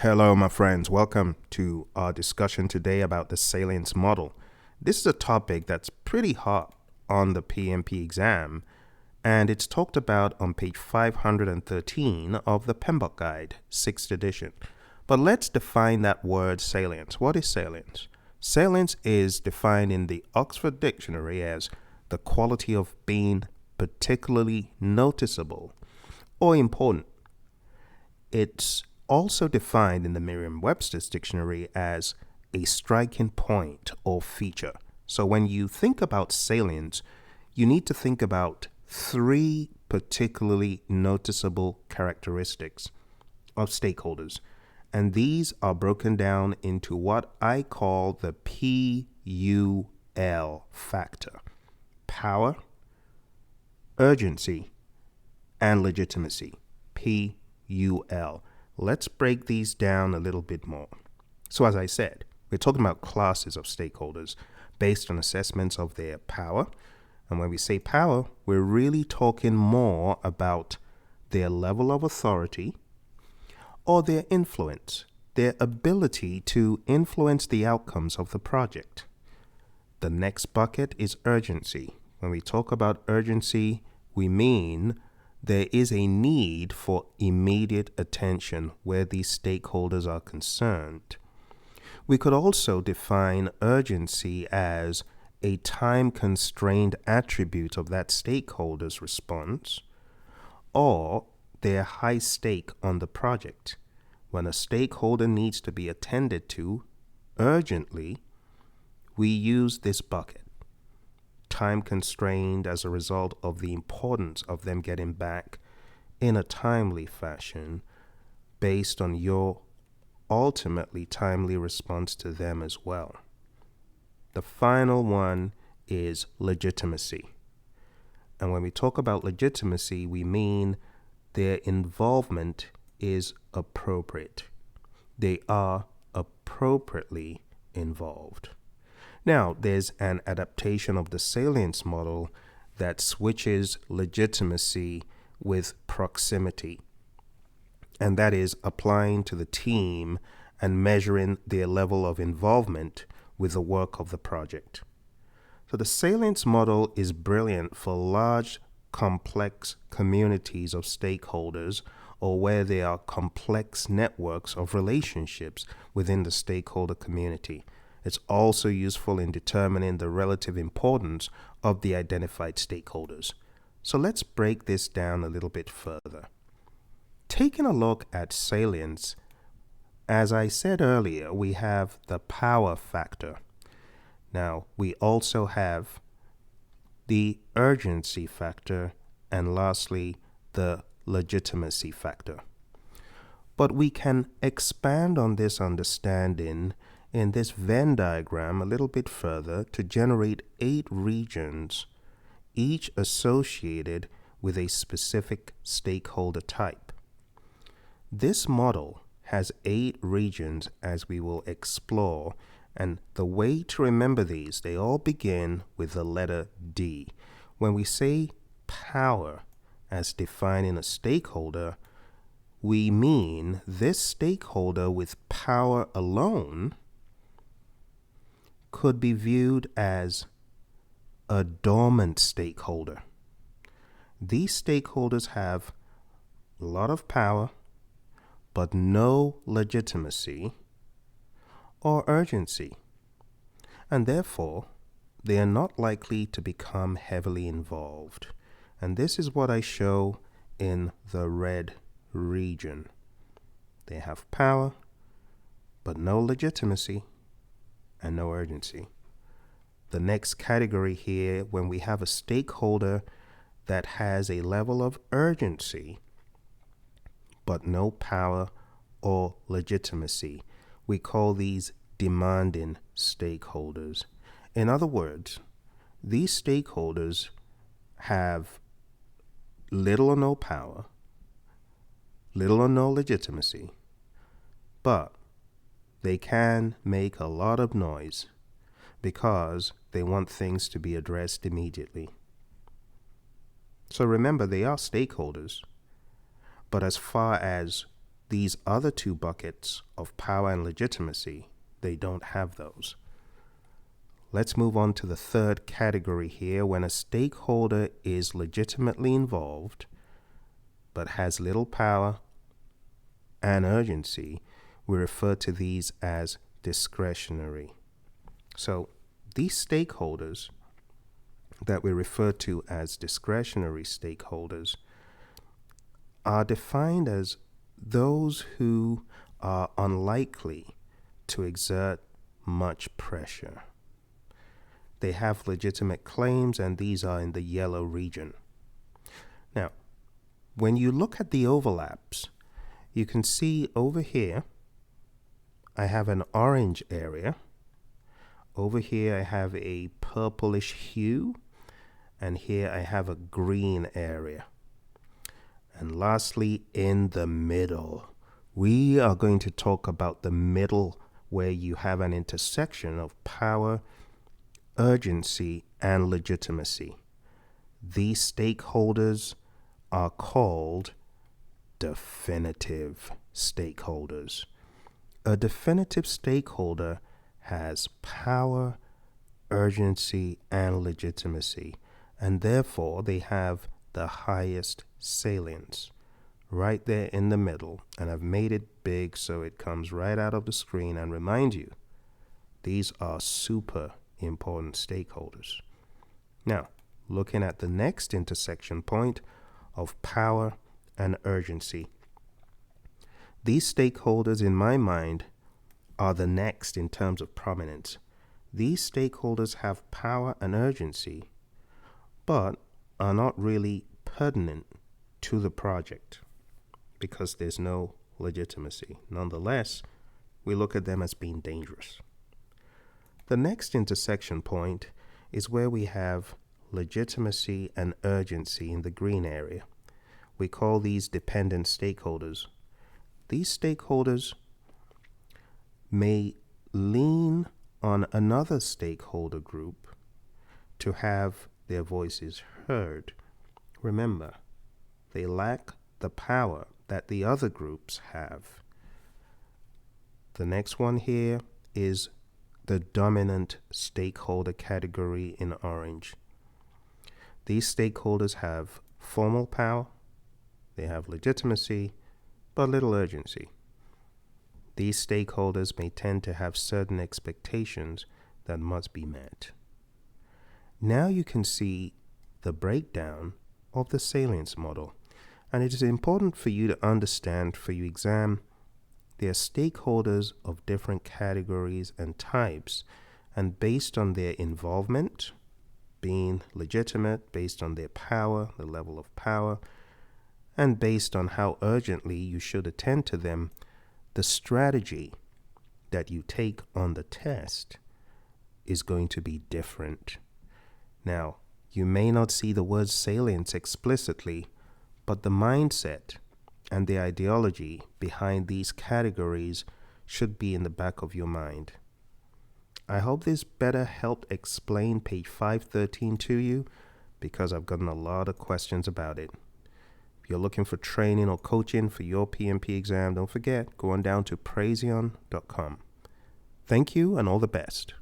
Hello, my friends. Welcome to our discussion today about the Salience Model. This is a topic that's pretty hot on the PMP exam, and it's talked about on page 513 of the PMBOK Guide, 6th edition. But let's define that word salience. What is salience? Salience is defined in the Oxford Dictionary as the quality of being particularly noticeable or important. It's also defined in the Merriam-Webster's dictionary as a striking point or feature. So when you think about salience, you need to think about three particularly noticeable characteristics of stakeholders. And these are broken down into what I call the PUL factor: power, urgency, and legitimacy. PUL. Let's break these down a little bit more. So as I said, we're talking about classes of stakeholders based on assessments of their power. And when we say power, we're really talking more about their level of authority or their influence, their ability to influence the outcomes of the project. The next bucket is urgency. When we talk about urgency, we mean there is a need for immediate attention where these stakeholders are concerned. We could also define urgency as a time-constrained attribute of that stakeholder's response or their high stake on the project. When a stakeholder needs to be attended to urgently, we use this bucket. Time constrained as a result of the importance of them getting back in a timely fashion based on your ultimately timely response to them as well. The final one is legitimacy. And when we talk about legitimacy, we mean their involvement is appropriate. They are appropriately involved. Now, there's an adaptation of the Salience Model that switches legitimacy with proximity, and that is applying to the team and measuring their level of involvement with the work of the project. So the Salience Model is brilliant for large, complex communities of stakeholders or where there are complex networks of relationships within the stakeholder community. It's also useful in determining the relative importance of the identified stakeholders. So let's break this down a little bit further. Taking a look at salience, as I said earlier, we have the power factor. Now, we also have the urgency factor, and lastly, the legitimacy factor. But we can expand on this understanding in this Venn diagram a little bit further to generate 8 regions, each associated with a specific stakeholder type. This model has 8 regions, as we will explore, and the way to remember these, they all begin with the letter D. When we say power as defining a stakeholder, we mean this stakeholder with power alone could be viewed as a dormant stakeholder. These stakeholders have a lot of power, but no legitimacy or urgency, and therefore they are not likely to become heavily involved. And this is what I show in the red region. They have power, but no legitimacy and no urgency. The next category here, when we have a stakeholder that has a level of urgency but no power or legitimacy, we call these demanding stakeholders. In other words, these stakeholders have little or no power, little or no legitimacy, but they can make a lot of noise because they want things to be addressed immediately. So remember, they are stakeholders, but as far as these other two buckets of power and legitimacy, they don't have those. Let's move on to the third category here. When a stakeholder is legitimately involved but has little power and urgency, we refer to these as discretionary. So these stakeholders that we refer to as discretionary stakeholders are defined as those who are unlikely to exert much pressure. They have legitimate claims, and these are in the yellow region. Now, when you look at the overlaps, you can see over here, I have an orange area. Over here, I have a purplish hue, and here I have a green area. And lastly, in the middle, we are going to talk about the middle where you have an intersection of power, urgency, and legitimacy. These stakeholders are called definitive stakeholders. A definitive stakeholder has power, urgency, and legitimacy, and therefore they have the highest salience right there in the middle. And I've made it big so it comes right out of the screen and remind you, these are super important stakeholders. Now, looking at the next intersection point of power and urgency. These stakeholders, in my mind, are the next in terms of prominence. These stakeholders have power and urgency, but are not really pertinent to the project because there's no legitimacy. Nonetheless, we look at them as being dangerous. The next intersection point is where we have legitimacy and urgency in the green area. We call these dependent stakeholders. These stakeholders may lean on another stakeholder group to have their voices heard. Remember, they lack the power that the other groups have. The next one here is the dominant stakeholder category in orange. These stakeholders have formal power, they have legitimacy, but little urgency. These stakeholders may tend to have certain expectations that must be met. Now you can see the breakdown of the Salience Model, and it is important for you to understand for your exam there are stakeholders of different categories and types, and based on their involvement, being legitimate, based on their power, the level of power, and based on how urgently you should attend to them, the strategy that you take on the test is going to be different. Now, you may not see the word salience explicitly, but the mindset and the ideology behind these categories should be in the back of your mind. I hope this better helped explain page 513 to you, because I've gotten a lot of questions about it. If you're looking for training or coaching for your PMP exam, don't forget, go on down to Praizion.com. Thank you and all the best.